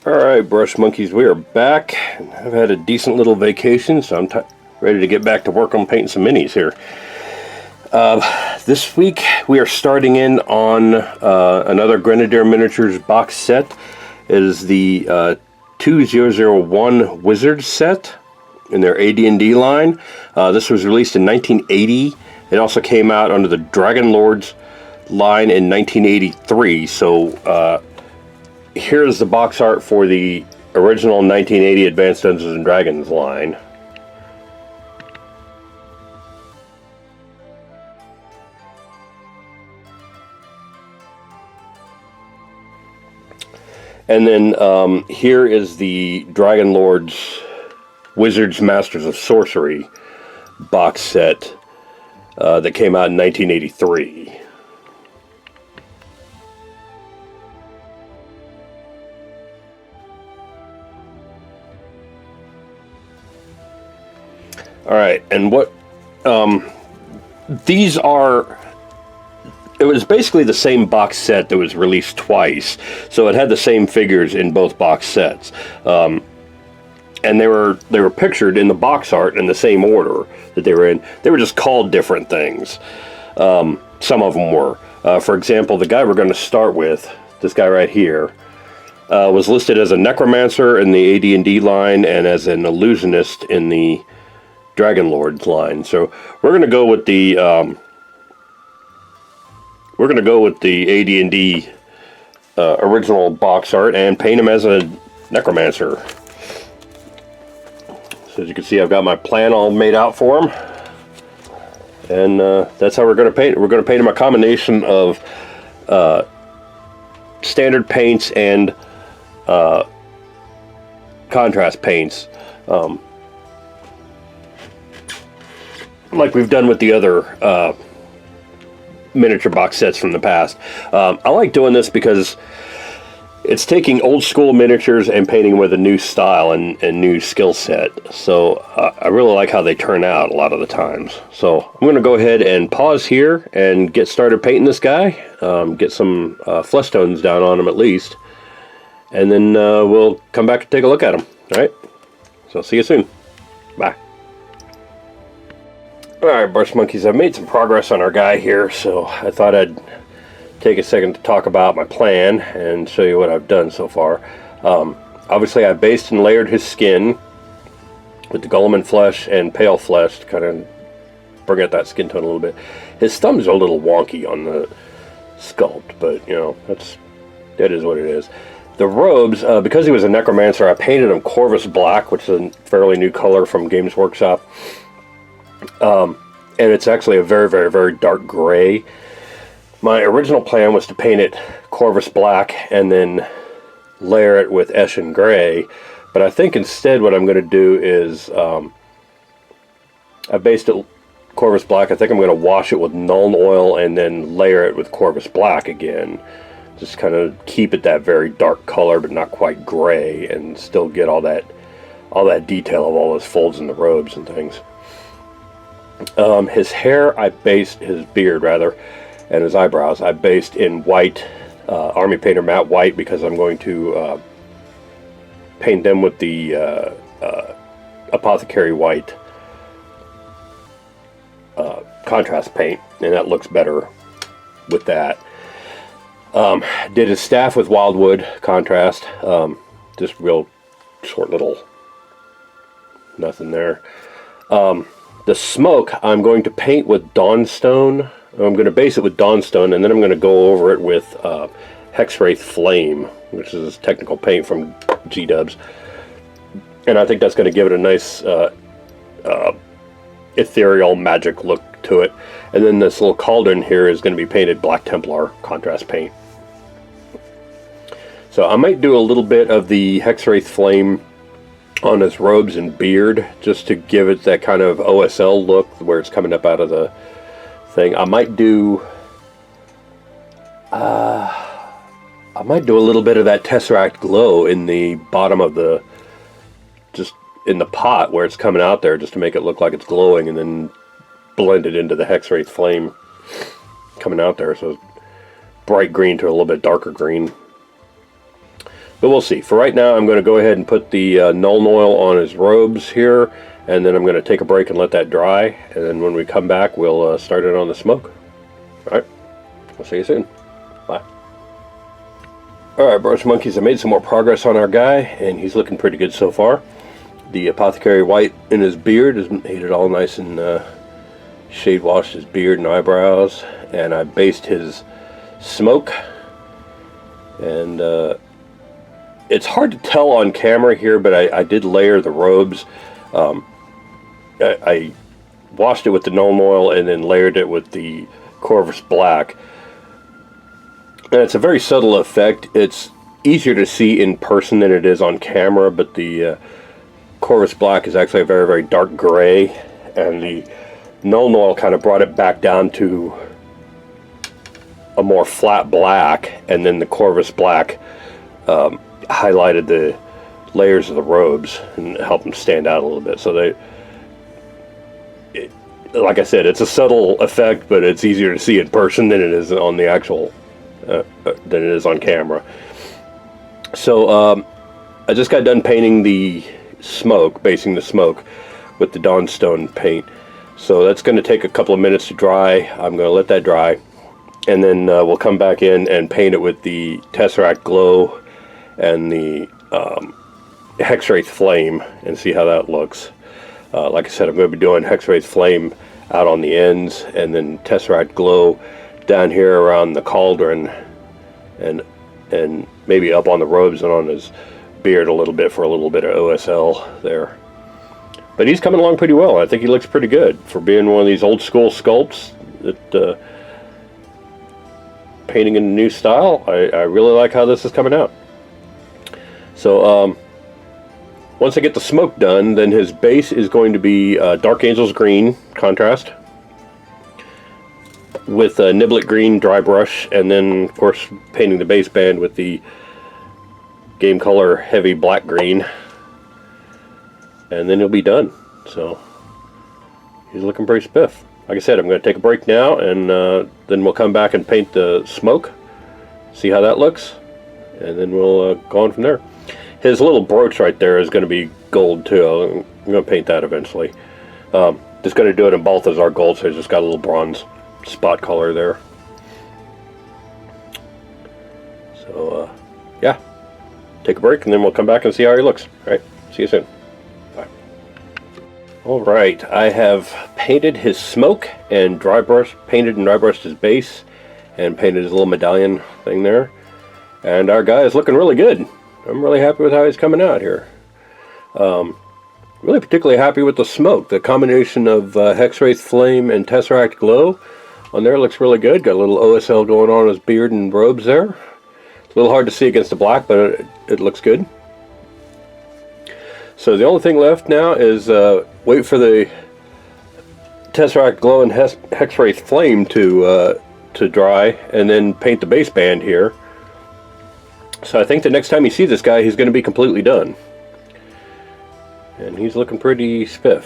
Alright, Brush Monkeys, we are back. I've had a decent little vacation, so I'm ready to get back to work on painting some minis here. This week we are starting in on another Grenadier Miniatures box set. It is the 2001 Wizards set in their AD&D line. This was released in 1980. It also came out under the Dragon Lords line in 1983, so here's the box art for the original 1980 Advanced Dungeons & Dragons line. And then here is the Dragon Lords Wizards Masters of Sorcery box set that came out in 1983. Alright, and what these are, it was basically the same box set that was released twice, so it had the same figures in both box sets, and they were pictured in the box art in the same order that they were in. They were just called different things. Some of them were. For example, the guy we're going to start with, this guy right here, was listed as a Necromancer in the AD&D line and as an Illusionist in the Dragon Lords line. So we're going to go with the AD&D original box art and paint him as a Necromancer. So as you can see, I've got my plan all made out for him, and that's how we're going to paint it. We're going to paint him a combination of standard paints and contrast paints, like we've done with the other miniature box sets from the past. I like doing this because it's taking old school miniatures and painting with a new style and new skill set. So I really like how they turn out a lot of the times. So I'm going to go ahead and pause here and get started painting this guy. Get some flesh tones down on him at least. And then we'll come back and take a look at him. Alright? So see you soon. Bye. Alright, Brush Monkeys, I've made some progress on our guy here, so I thought I'd take a second to talk about my plan and show you what I've done so far. Obviously, I based and layered his skin with the Guilliman flesh and pale flesh to kind of bring out that skin tone a little bit. His thumbs are a little wonky on the sculpt, but, you know, that is what it is. The robes, because he was a Necromancer, I painted him Corvus Black, which is a fairly new color from Games Workshop. And it's actually a very, very, very dark gray. My original plan was to paint it Corvus Black and then layer it with Eshin Gray, but I think instead what I'm going to do is I based it Corvus Black. I think I'm going to wash it with Nuln Oil and then layer it with Corvus Black again. Just kind of keep it that very dark color, but not quite gray, and still get all that detail of all those folds in the robes and things. His hair, his beard rather, and his eyebrows, I based in white, Army Painter matte white, because I'm going to paint them with the Apothecary white contrast paint, and that looks better with that. Did his staff with Wildwood contrast, just real short little, nothing there. The smoke, I'm going to paint with Dawnstone. I'm going to base it with Dawnstone, and then I'm going to go over it with Hexwraith Flame, which is a technical paint from G-Dubs. And I think that's going to give it a nice ethereal magic look to it. And then this little cauldron here is going to be painted Black Templar contrast paint. So I might do a little bit of the Hexwraith Flame on his robes and beard, just to give it that kind of OSL look where it's coming up out of the thing. I might do a little bit of that Tesseract glow in the bottom of the, just in the pot where it's coming out there, just to make it look like it's glowing, and then blend it into the Hexwraith Flame coming out there. So bright green to a little bit darker green. But we'll see. For right now, I'm going to go ahead and put the Nuln Oil on his robes here, and then I'm going to take a break and let that dry, and then when we come back, we'll start it on the smoke. Alright, we'll see you soon. Bye. Alright, Brush Monkeys, I made some more progress on our guy, and he's looking pretty good so far. The Apothecary White in his beard has made it all nice and shade washed his beard and eyebrows, and I based his smoke, and it's hard to tell on camera here, but I did layer the robes. I washed it with the Nuln Oil and then layered it with the Corvus Black, and it's a very subtle effect. It's easier to see in person than it is on camera, but the Corvus Black is actually a very, very dark gray, and the Nuln Oil kind of brought it back down to a more flat black, and then the Corvus Black highlighted the layers of the robes and helped them stand out a little bit. So like I said, it's a subtle effect, but it's easier to see in person than it is on the actual than it is on camera. So I just got done painting the smoke, basing the smoke with the Dawnstone paint. So that's going to take a couple of minutes to dry. I'm going to let that dry, and then we'll come back in and paint it with the Tesseract Glow and the Hexwraith Flame and see how that looks. Like I said, I'm going to be doing Hexwraith Flame out on the ends, and then Tesseract Glow down here around the cauldron, and maybe up on the robes and on his beard a little bit for a little bit of OSL there. But he's coming along pretty well. I think he looks pretty good for being one of these old school sculpts that painting in a new style. I really like how this is coming out. So once I get the smoke done, then his base is going to be Dark Angel's Green contrast with Niblet Green dry brush, and then of course painting the base band with the Game Color Heavy Black Green, and then he'll be done. So he's looking pretty spiff. Like I said, I'm going to take a break now, and then we'll come back and paint the smoke, see how that looks, and then we'll go on from there. His little brooch right there is going to be gold too. I'm going to paint that eventually. Just going to do it in Balthazar gold, so it's just got a little bronze spot color there. So yeah, take a break and then we'll come back and see how he looks. Alright, see you soon. Bye. Alright, I have painted his smoke and painted and dry brushed his base and painted his little medallion thing there. And our guy is looking really good. I'm really happy with how he's coming out here. Really particularly happy with the smoke. The combination of Hexwraith Flame and Tesseract Glow on there looks really good. Got a little OSL going on his beard and robes there. It's a little hard to see against the black, but it looks good. So the only thing left now is wait for the Tesseract Glow and Hexwraith Flame to dry, and then paint the base band here. So I think the next time you see this guy, he's going to be completely done. And he's looking pretty spiff.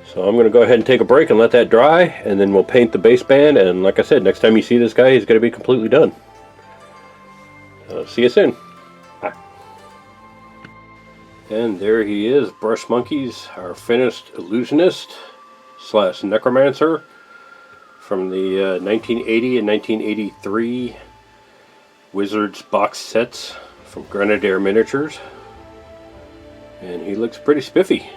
So I'm going to go ahead and take a break and let that dry, and then we'll paint the base band, and like I said, next time you see this guy, he's going to be completely done. See you soon. Bye. And there he is, Brush Monkeys, our finished illusionist / necromancer from the 1980 and 1983 Wizards box sets from Grenadier Miniatures. And he looks pretty spiffy.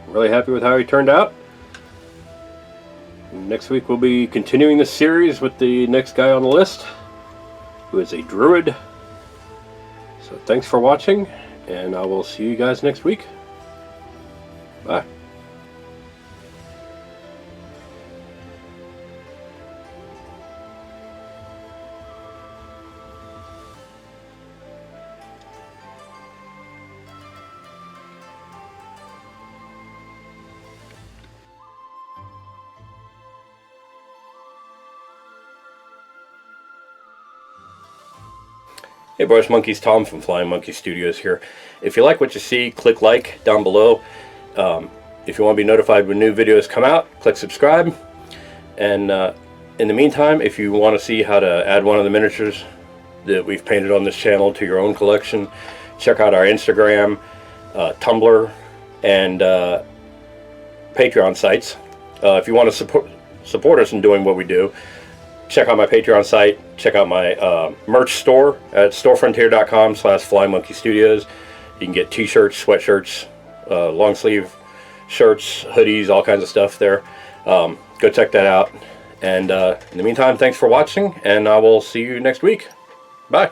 I'm really happy with how he turned out. Next week we'll be continuing this series with the next guy on the list, who is a druid. So thanks for watching, and I will see you guys next week. Bye. Hey Brush Monkeys, Tom from Flying Monkey Studios here. If you like what you see, click like down below. If you want to be notified when new videos come out, click subscribe. And in the meantime, if you want to see how to add one of the miniatures that we've painted on this channel to your own collection, check out our Instagram, Tumblr, and Patreon sites. If you want to support us in doing what we do, check out my Patreon site. Check out my merch store at storefrontier.com/FlyMonkeyStudios. You can get t-shirts, sweatshirts, long sleeve shirts, hoodies, all kinds of stuff there. Go check that out. And in the meantime, thanks for watching, and I will see you next week. Bye.